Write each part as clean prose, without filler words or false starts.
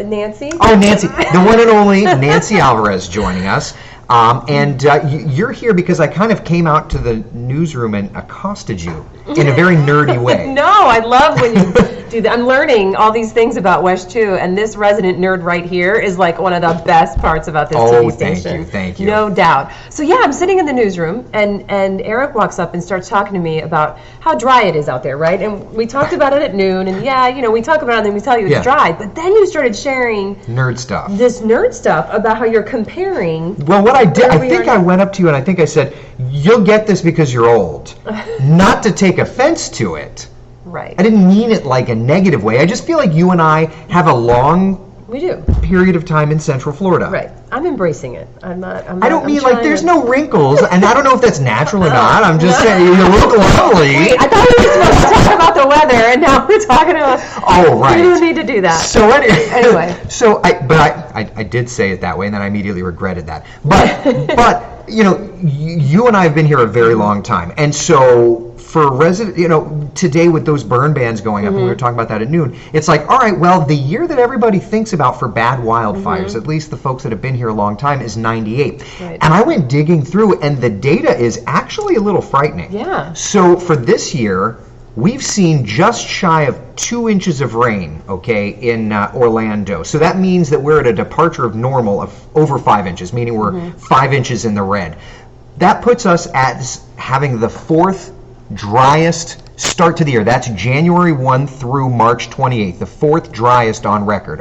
Nancy. Oh, Nancy, the one and only Nancy Alvarez joining us. And you're here because I kind of came out to the newsroom and accosted you in a very nerdy way. No, I love when you do that. I'm learning all these things about WESH 2, and this resident nerd right here is like one of the best parts about this TV station. Thank you. No doubt. So yeah, I'm sitting in the newsroom, and Eric walks up and starts talking to me about how dry it is out there, right? And we talked about it at noon, and we talk about it, and then we tell you it's dry. But then you started sharing nerd stuff. This nerd stuff about how you're comparing. Well, what I did, I think I went up to you and I think I said, "You'll get this because you're old." Not to take offense to it. Right. I didn't mean it like a negative way. I just feel like you and I have a long period of time in Central Florida. Right. I'm embracing it. I'm not. I don't mean like there's no wrinkles, and I don't know if that's natural or not. I'm just saying you look lovely. Wait, I thought we were supposed to talk about the weather, and now we're talking about. Oh, right. We don't need to do that. So anyway. So I did say it that way, and then I immediately regretted that. But you and I have been here a very long time, and so for today with those burn bans going up, and we were talking about that at noon, it's like, all right, well, the year that everybody thinks about for bad wildfires, at least the folks that have been here a long time, is 98. Right. And I went digging through, and the data is actually a little frightening. Yeah. So for this year, we've seen just shy of 2 inches of rain, in Orlando. So that means that we're at a departure of normal of over 5 inches, meaning we're 5 inches in the red. That puts us at having the 4th driest start to the year. That's January 1 through March 28th, the 4th driest on record,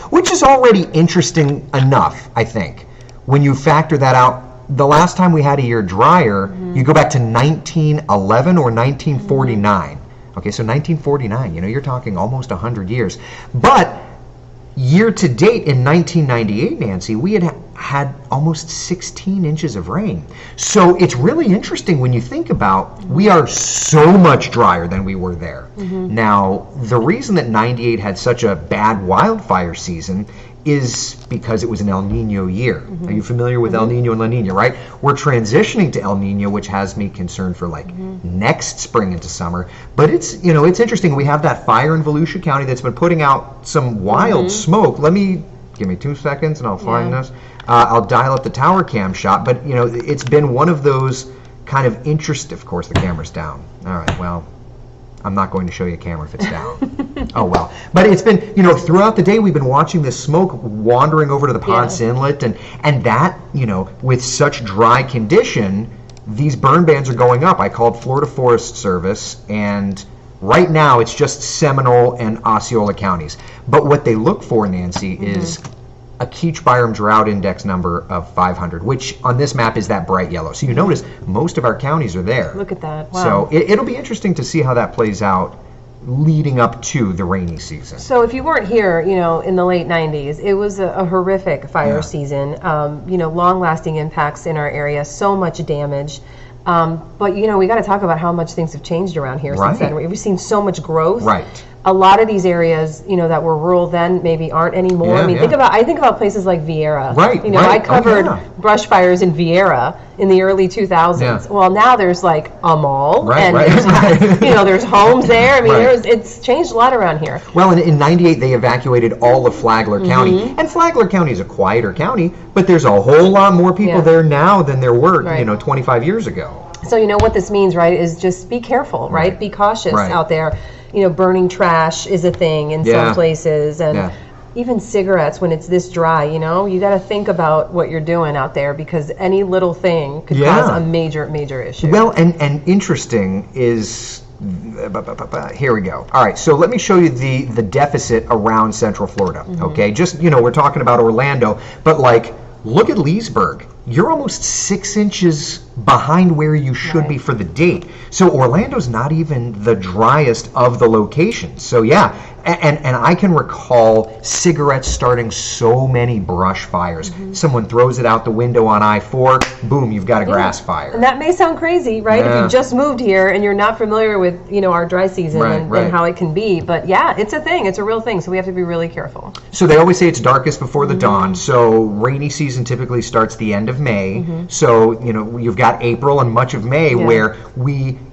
which is already interesting enough, I think. When you factor that out, the last time we had a year drier, you go back to 1911 or 1949. Okay, so 1949, you're talking almost 100 years. But year to date in 1998, Nancy, we had almost 16 inches of rain. So it's really interesting when you think about, we are so much drier than we were there. Now, the reason that 98 had such a bad wildfire season is because it was an El Nino year. Are you familiar with El Nino and La Nina, right? We're transitioning to El Nino, which has me concerned for next spring into summer. But it's interesting. We have that fire in Volusia County that's been putting out some wild smoke. Give me 2 seconds and I'll find this. I'll dial up the tower cam shot, but it's been one of those kind of of course the camera's down. All right, well, I'm not going to show you a camera if it's down. Oh well. But it's been, throughout the day we've been watching this smoke wandering over to the Ponce Inlet, and that, with such dry condition, these burn bans are going up. I called Florida Forest Service, and right now it's just Seminole and Osceola counties. But what they look for, Nancy, is a Keach Byram drought index number of 500, which on this map is that bright yellow. So you notice most of our counties are there. Look at that. Wow. So it'll be interesting to see how that plays out leading up to the rainy season. So if you weren't here, in the late 90s, it was a horrific fire season. Long-lasting impacts in our area, so much damage. But we got to talk about how much things have changed around here since then. We've seen so much growth. Right. A lot of these areas, that were rural then maybe aren't anymore. I think about places like Viera. Right. I covered brush fires in Viera in the early 2000s. Yeah. Well, now there's like a mall, and there's homes there. It's changed a lot around here. Well, in 98 they evacuated all of Flagler County, and Flagler County is a quieter county, but there's a whole lot more people there now than there were, 25 years ago. So what this means, right, is just be careful, right? Be cautious out there. Burning trash is a thing in some places, and even cigarettes when it's this dry, you got to think about what you're doing out there, because any little thing could cause a major issue. Well, and interesting is, here we go. All right, so let me show you the deficit around Central Florida, okay? Just, we're talking about Orlando, but look at Leesburg. You're almost 6 inches behind where you should be for the date. So Orlando's not even the driest of the locations. So and I can recall cigarettes starting so many brush fires. Someone throws it out the window on I-4, boom, you've got a grass fire. And that may sound crazy, right? If you just moved here and you're not familiar with, our dry season and how it can be. But it's a thing. It's a real thing. So we have to be really careful. So they always say it's darkest before the dawn. So rainy season typically starts the end of May. So, you've got got April and much of May where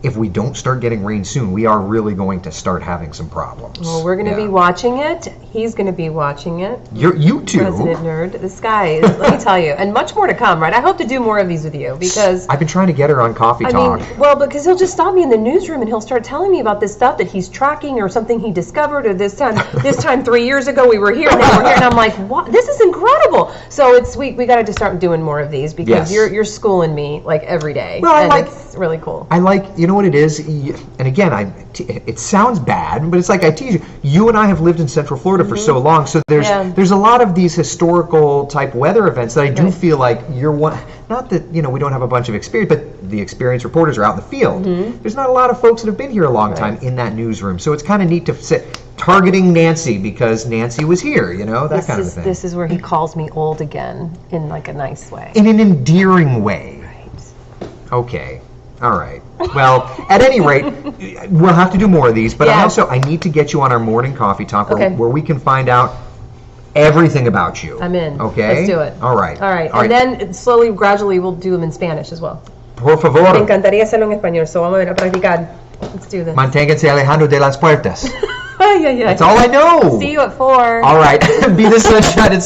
if we don't start getting rain soon, we are really going to start having some problems. Well, we're going to be watching it. He's going to be watching it. You too. Resident nerd. This guy is, let me tell you, and much more to come, right? I hope to do more of these with you because I've been trying to get her on Coffee Talk. Well, because he'll just stop me in the newsroom and he'll start telling me about this stuff that he's tracking or something he discovered, or this time 3 years ago we were here and then we're here, and I'm like, what? This is incredible. So we got to just start doing more of these because you're schooling me like every day. Well, it's really cool. I like, you know what it is, and again, it sounds bad, but it's like I tease you. You and I have lived in Central Florida for so long, so there's a lot of these historical type weather events that I do feel like you're one. Not that we don't have a bunch of experience, but the experienced reporters are out in the field. There's not a lot of folks that have been here a long time in that newsroom, so it's kind of neat to sit targeting Nancy because Nancy was here, that kind of thing. This is where he calls me old again in like a nice way. In an endearing way. Right. Okay. All right. Well, at any rate, we'll have to do more of these, but I need to get you on our morning coffee talk where we can find out everything about you. I'm in. Okay? Let's do it. All right. And then slowly, gradually, we'll do them in Spanish as well. Por favor. Me encantaría hacerlo en español, so vamos a practicar. Let's do this. Manténganse alejando de las puertas. Ay. That's all I know. See you at 4. All right. Be the sunshine and